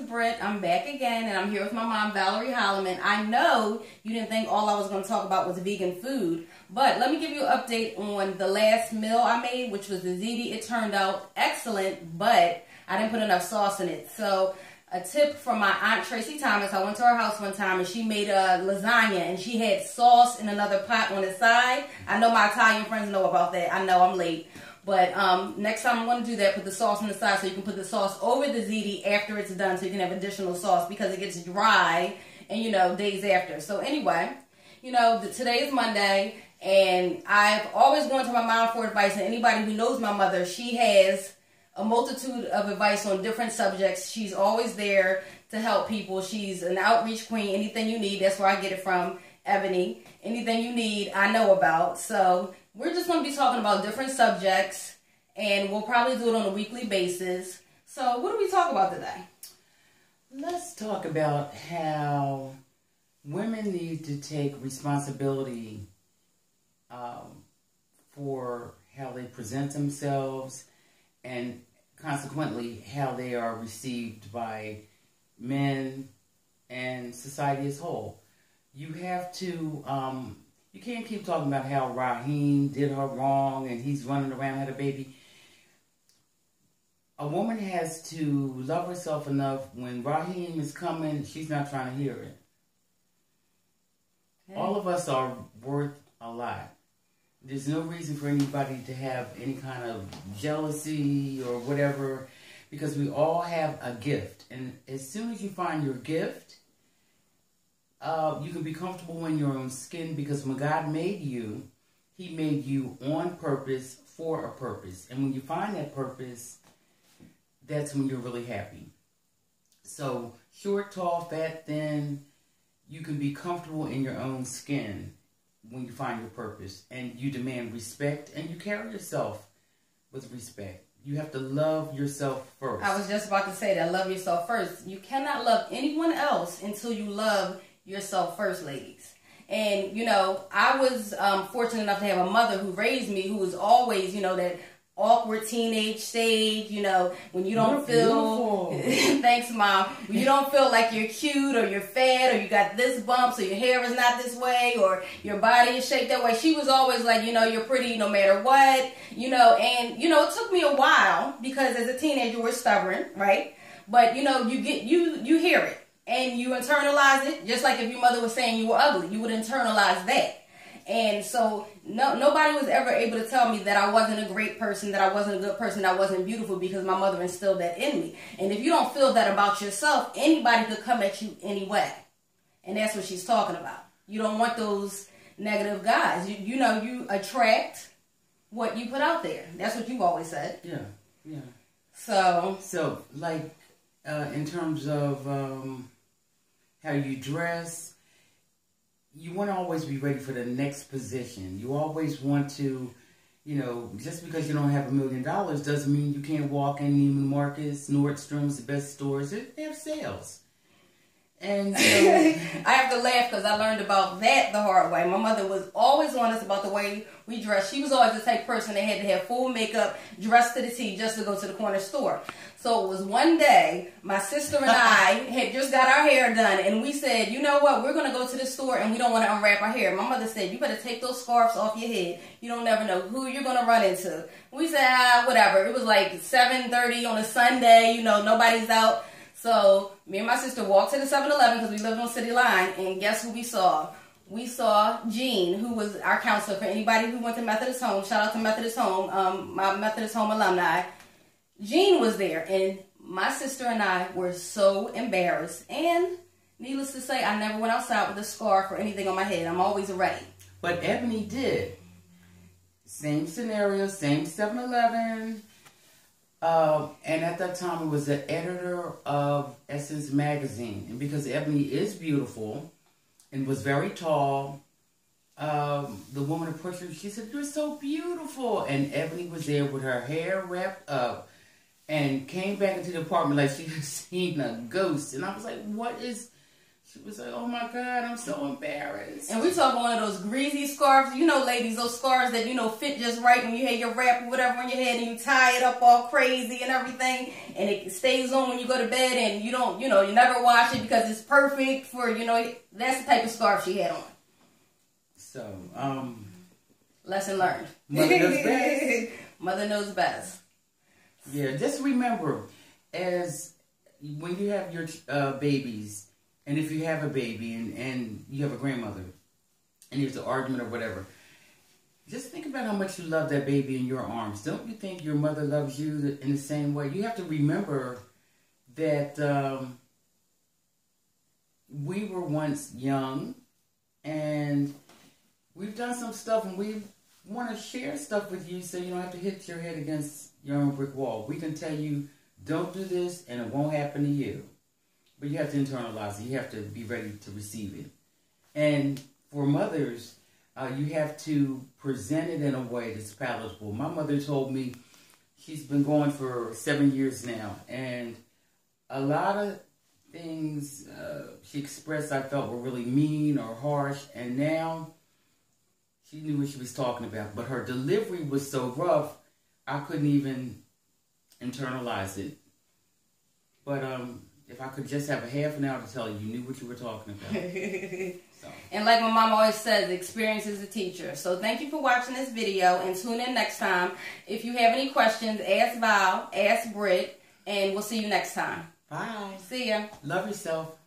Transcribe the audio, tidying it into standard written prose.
Britt. I'm back again, and I'm here with my mom, Valerie Holloman. I know you didn't think all I was going to talk about was vegan food, but let me give you an update on the last meal I made, which was the ziti. It turned out excellent, but I didn't put enough sauce in it. So a tip from my Aunt Tracy Thomas, I went to her house one time, and she made a lasagna, and she had sauce in another pot on the side. I know my Italian friends know about that. I know I'm late. But next time I'm going to do that, put the sauce on the side so you can put the sauce over the ziti after it's done so you can have additional sauce because it gets dry and, you know, days after. So anyway, you know, today is Monday and I've always gone to my mom for advice, and anybody who knows my mother, she has a multitude of advice on different subjects. She's always there to help people. She's an outreach queen. Anything you need, that's where I get it from, Ebony. Anything you need, I know about. So we're just going to be talking about different subjects, and we'll probably do it on a weekly basis. So what do we talk about today? Let's talk about how women need to take responsibility for how they present themselves and consequently how they are received by men and society as a whole. You have to... you can't keep talking about how Raheem did her wrong and he's running around, had a baby. A woman has to love herself enough when Raheem is coming, she's not trying to hear it. Okay. All of us are worth a lot. There's no reason for anybody to have any kind of jealousy or whatever, because we all have a gift. And as soon as you find your gift, you can be comfortable in your own skin, because when God made you, He made you on purpose for a purpose. And when you find that purpose, that's when you're really happy. So short, tall, fat, thin, you can be comfortable in your own skin when you find your purpose. And you demand respect, and you carry yourself with respect. You have to love yourself first. I was just about to say that, love yourself first. You cannot love anyone else until you love yourself first, ladies. And, you know, I was fortunate enough to have a mother who raised me, who was always, you know, that awkward teenage stage, you know, when you don't feel... Thanks, Mom. When you don't feel like you're cute or you're fat or you got this bump so your hair is not this way or your body is shaped that way. She was always like, you know, you're pretty no matter what, you know. And, you know, it took me a while because as a teenager we're stubborn, right? But, you know, you hear it. And you internalize it, just like if your mother was saying you were ugly, you would internalize that. And so nobody was ever able to tell me that I wasn't a great person, that I wasn't a good person, that I wasn't beautiful, because my mother instilled that in me. And if you don't feel that about yourself, anybody could come at you anyway. And that's what she's talking about. You don't want those negative guys. You know, you attract what you put out there. That's what you've always said. Yeah, yeah. So like, in terms of... how you dress, you want to always be ready for the next position. You always want to, you know, just because you don't have $1 million doesn't mean you can't walk in Neiman Marcus, Nordstrom's, the best stores. They have sales. And I have to laugh because I learned about that the hard way. My mother was always on us about the way we dress. She was always the type of person that had to have full makeup, dressed to the T, just to go to the corner store. So it was one day, my sister and I had just got our hair done, and we said, you know what, we're going to go to the store and we don't want to unwrap our hair. My mother said, you better take those scarves off your head. You don't never know who you're going to run into. We said, whatever. It was like 7:30 on a Sunday, you know, nobody's out. So me and my sister walked to the 7-Eleven because we lived on City Line, and guess who we saw? We saw Jean, who was our counselor for anybody who went to Methodist Home. Shout out to Methodist Home, my Methodist Home alumni. Jean was there, and my sister and I were so embarrassed. And needless to say, I never went outside with a scarf or anything on my head. I'm always ready. But Ebony did. Same scenario, same 7-Eleven. And at that time, it was the editor of Essence Magazine. And because Ebony is beautiful and was very tall, the woman approached her. She said, "You're so beautiful." And Ebony was there with her hair wrapped up and came back into the apartment like she had seen a ghost. And I was like, what is She was like, oh my God, I'm so embarrassed. And we talking one of those greasy scarves. You know, ladies, those scarves that, you know, fit just right when you have your wrap or whatever on your head and you tie it up all crazy and everything. And it stays on when you go to bed and you don't, you know, you never wash it because it's perfect for, you know, that's the type of scarf she had on. So, lesson learned. Mother knows best. Mother knows best. Yeah, just remember, as when you have your babies, and if you have a baby and you have a grandmother, and there's an argument or whatever, just think about how much you love that baby in your arms. Don't you think your mother loves you in the same way? You have to remember that we were once young, and we've done some stuff, and we want to share stuff with you so you don't have to hit your head against your own brick wall. We can tell you, don't do this, and it won't happen to you. But you have to internalize it. You have to be ready to receive it. And for mothers, you have to present it in a way that's palatable. My mother told me, she's been going for 7 years now, and a lot of things she expressed I felt were really mean or harsh, and now she knew what she was talking about. But her delivery was so rough, I couldn't even internalize it. But if I could just have a half an hour to tell you, you knew what you were talking about. So. And like my mom always says, experience is a teacher. So thank you for watching this video, and tune in next time. If you have any questions, ask Val, ask Britt, and we'll see you next time. Bye. See ya. Love yourself.